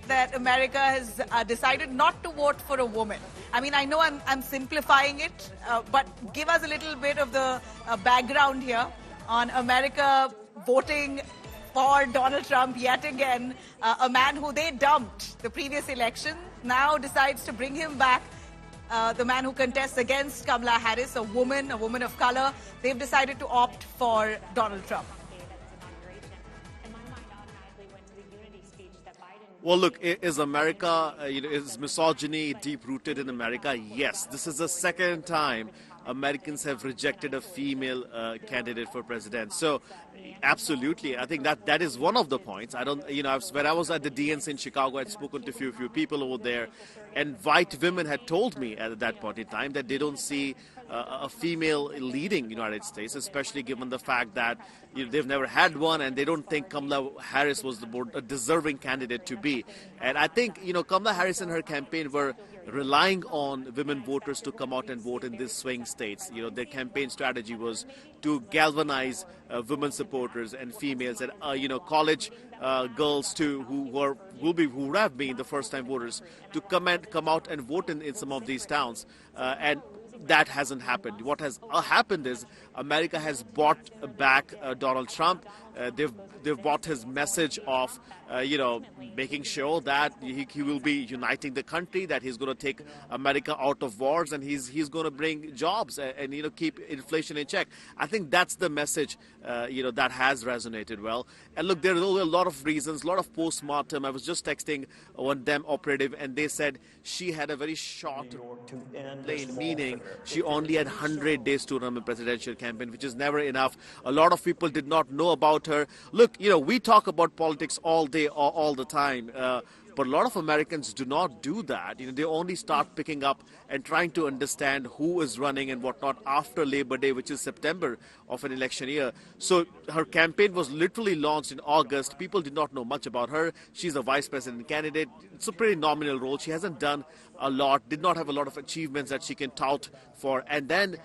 that America has decided not to vote for a woman. I mean, I know I'm simplifying it, but give us a little bit of the background here on America voting for Donald Trump yet again, a man who they dumped the previous election, now decides to bring him back. The man who contests against Kamala Harris, a woman of color, they've decided to opt for Donald Trump. Well, look, is America, is misogyny deep-rooted in America? Yes. This is the second time Americans have rejected a female candidate for president. So, absolutely, I think that is one of the points. I don't, when I was at the DNC in Chicago, I'd spoken to a few people over there, and white women had told me at that point in time that they don't see a female leading United States, especially given the fact that they've never had one, and they don't think Kamala Harris was the more deserving candidate to be. And I think, Kamala Harris and her campaign were relying on women voters to come out and vote in these swing states. Their campaign strategy was to galvanize women supporters and females and college girls too, who would have been the first-time voters, to come out and vote in some of these towns. And that hasn't happened. What has happened is America has bought back Donald Trump. They've bought his message of, making sure that he will be uniting the country, that he's going to take America out of wars, and he's going to bring jobs and keep inflation in check. I think that's the message, that has resonated well. And look, there are a lot of reasons, a lot of post-mortem. I was just texting one Dem operative, and they said she had a very short lane, meaning she only had 100 days to run a presidential campaign, which is never enough. A lot of people did not know about her. Look, we talk about politics all day, all the time, but a lot of Americans do not do that. They only start picking up and trying to understand who is running and whatnot after Labor Day, which is September of an election year. So her campaign was literally launched in August. People did not know much about her. She's a vice president candidate. It's a pretty nominal role. She hasn't done a lot, did not have a lot of achievements that she can tout for. And then,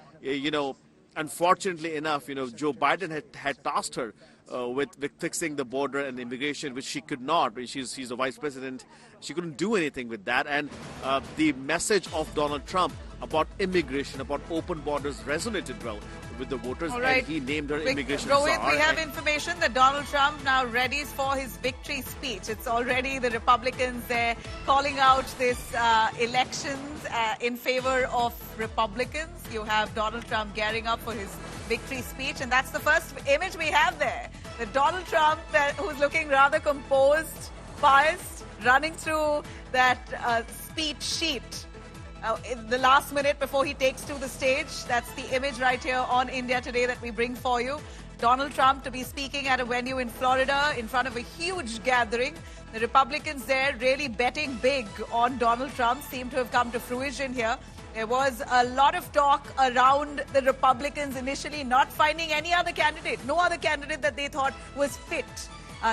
unfortunately enough, Joe Biden had tasked her with fixing the border and immigration, which she could not. She's a vice president. She couldn't do anything with that. And the message of Donald Trump about immigration, about open borders, resonated well with the voters. All right. And he named her immigration Rohit, czar. we have information that Donald Trump now readies for his victory speech. It's already the Republicans there calling out this elections in favor of Republicans. You have Donald Trump gearing up for his victory speech, and that's the first image we have there. The Donald Trump who's looking rather composed, biased, running through that speech sheet. In the last minute before he takes to the stage. That's the image right here on India Today that we bring for you. Donald Trump to be speaking at a venue in Florida in front of a huge gathering. The Republicans there really betting big on Donald Trump seem to have come to fruition here. There was a lot of talk around the Republicans initially not finding any other candidate, no other candidate that they thought was fit.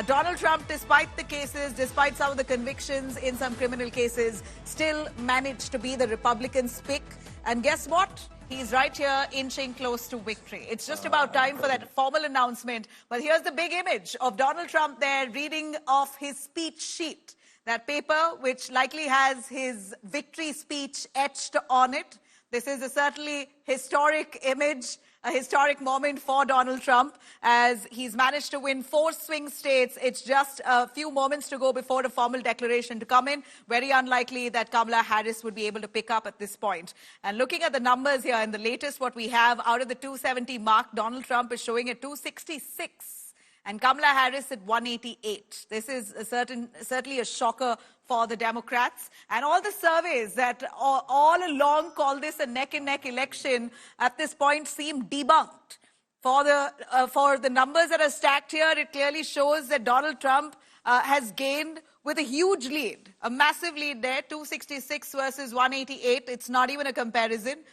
Donald Trump, despite the cases, despite some of the convictions in some criminal cases, still managed to be the Republicans' pick. And guess what? He's right here inching close to victory. It's just about time for that formal announcement. But here's the big image of Donald Trump there reading off his speech sheet. That paper, which likely has his victory speech etched on it. This is a certainly historic image, a historic moment for Donald Trump as he's managed to win 4 swing states. It's just a few moments to go before the formal declaration to come in. Very unlikely that Kamala Harris would be able to pick up at this point. And looking at the numbers here, in the latest what we have, out of the 270 mark, Donald Trump is showing at 266. And Kamala Harris at 188. This is certainly a shocker for the Democrats. And all the surveys that all along call this a neck-and-neck election at this point seem debunked. For the numbers that are stacked here, it clearly shows that Donald Trump has gained with a huge lead, a massive lead there, 266 versus 188. It's not even a comparison.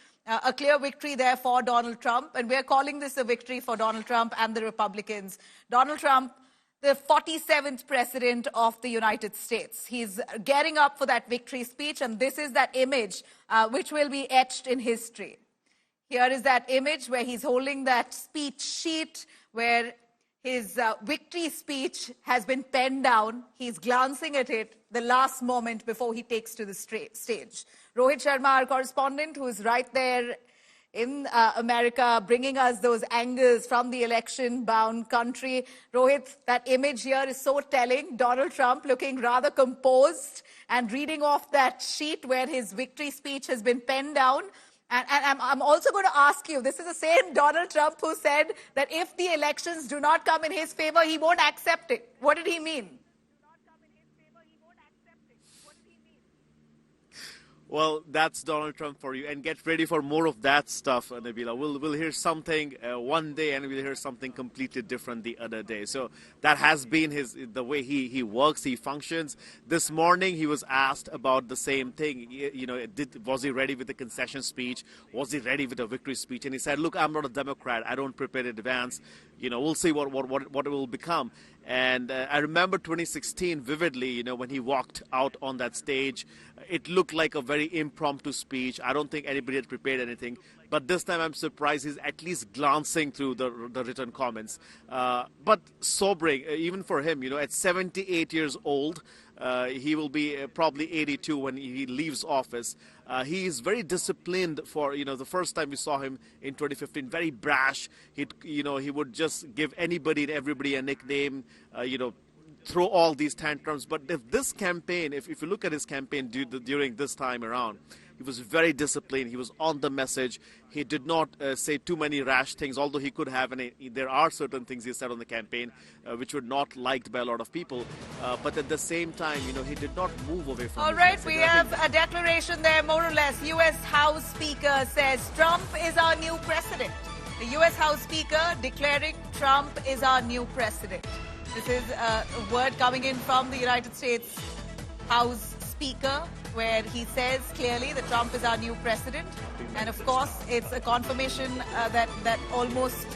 A clear victory there for Donald Trump, and we're calling this a victory for Donald Trump and the Republicans. Donald Trump, the 47th president of the United States. He's getting up for that victory speech, and this is that image which will be etched in history. Here is that image where he's holding that speech sheet, where His victory speech has been penned down. He's glancing at it the last moment before he takes to the stage. Rohit Sharma, our correspondent, who is right there in America, bringing us those angles from the election-bound country. Rohit, that image here is so telling. Donald Trump looking rather composed and reading off that sheet where his victory speech has been penned down. And I'm also going to ask you, this is the same Donald Trump who said that if the elections do not come in his favor, he won't accept it. What did he mean? Well, that's Donald Trump for you. And get ready for more of that stuff, Nabila. We'll hear something one day and we'll hear something completely different the other day. So that has been the way he works, he functions. This morning he was asked about the same thing. Was he ready with the concession speech? Was he ready with the victory speech? And he said, look, I'm not a Democrat. I don't prepare in advance. We'll see what it will become. And I remember 2016 vividly, when he walked out on that stage. It looked like a very impromptu speech. I don't think anybody had prepared anything. But this time I'm surprised he's at least glancing through the written comments. But sobering, even for him, at 78 years old, he will be probably 82 when he leaves office. He is very disciplined for, the first time we saw him in 2015, very brash. He would just give anybody and everybody a nickname, throw all these tantrums. But if this campaign, if you look at his campaign during this time around, he was very disciplined. He was on the message. He did not say too many rash things, although he could have. And there are certain things he said on the campaign which were not liked by a lot of people. But at the same time, he did not move away from All right, we have a declaration there, more or less. U.S. House Speaker says Trump is our new president. The U.S. House Speaker declaring Trump is our new president. This is a word coming in from the United States House Speaker, where he says clearly that Trump is our new president. And of course, it's a confirmation that almost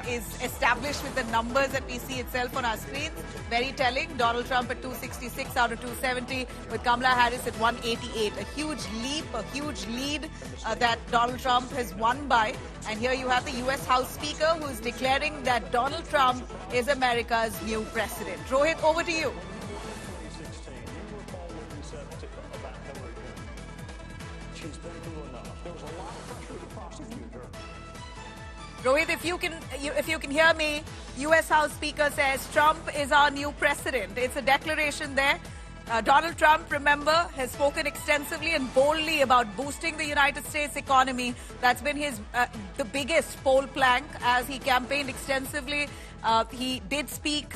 is established with the numbers that we see itself on our screens. Very telling. Donald Trump at 266 out of 270, with Kamala Harris at 188. A huge leap, a huge lead that Donald Trump has won by. And here you have the U.S. House Speaker who is declaring that Donald Trump is America's new president. Rohit, over to you. Rohit, if you can hear me, U.S. House Speaker says Trump is our new president. It's a declaration there. Donald Trump, remember, has spoken extensively and boldly about boosting the United States economy. That's been his the biggest poll plank as he campaigned extensively. He did speak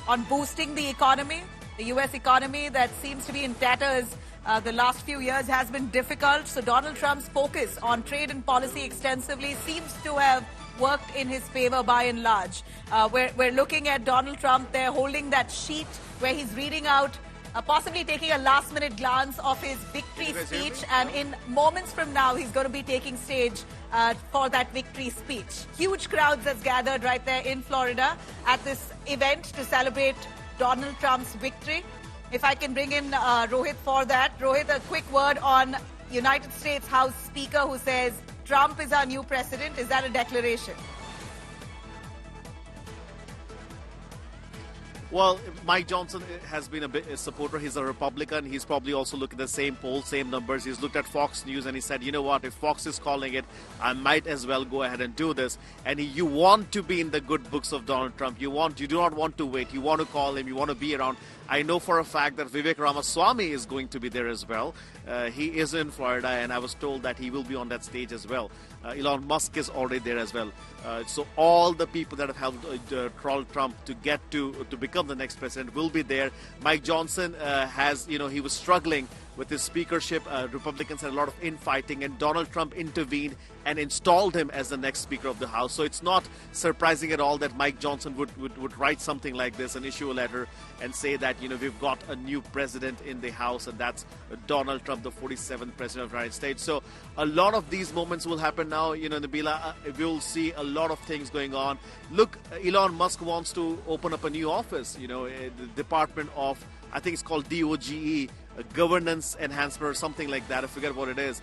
on boosting the economy, the U.S. economy that seems to be in tatters. The last few years has been difficult. So Donald Trump's focus on trade and policy extensively seems to have worked in his favor by and large. We're looking at Donald Trump there holding that sheet where he's reading out, possibly taking a last-minute glance of his victory speech. And in moments from now, he's going to be taking stage for that victory speech. Huge crowds has gathered right there in Florida at this event to celebrate Donald Trump's victory. If I can bring in Rohit for that. Rohit, a quick word on United States House Speaker who says Trump is our new president. Is that a declaration? Well, Mike Johnson has been a supporter. He's a Republican. He's probably also looked at the same polls, same numbers. He's looked at Fox News and he said, you know what, if Fox is calling it, I might as well go ahead and do this. And you want to be in the good books of Donald Trump. You do not want to wait. You want to call him. You want to be around. I know for a fact that Vivek Ramaswamy is going to be there as well. He is in Florida, and I was told that he will be on that stage as well. Elon Musk is already there as well. So all the people that have helped Donald Trump to get to become the next president will be there. Mike Johnson he was struggling with his speakership. Republicans had a lot of infighting, and Donald Trump intervened and installed him as the next Speaker of the House. So it's not surprising at all that Mike Johnson would write something like this and issue a letter and say that, we've got a new president in the House, and that's Donald Trump, the 47th president of the United States. So a lot of these moments will happen now. Nabila, we'll see a lot of things going on. Look, Elon Musk wants to open up a new office, the Department of, I think it's called DOGE, governance enhancement or something like that. I forget what it is.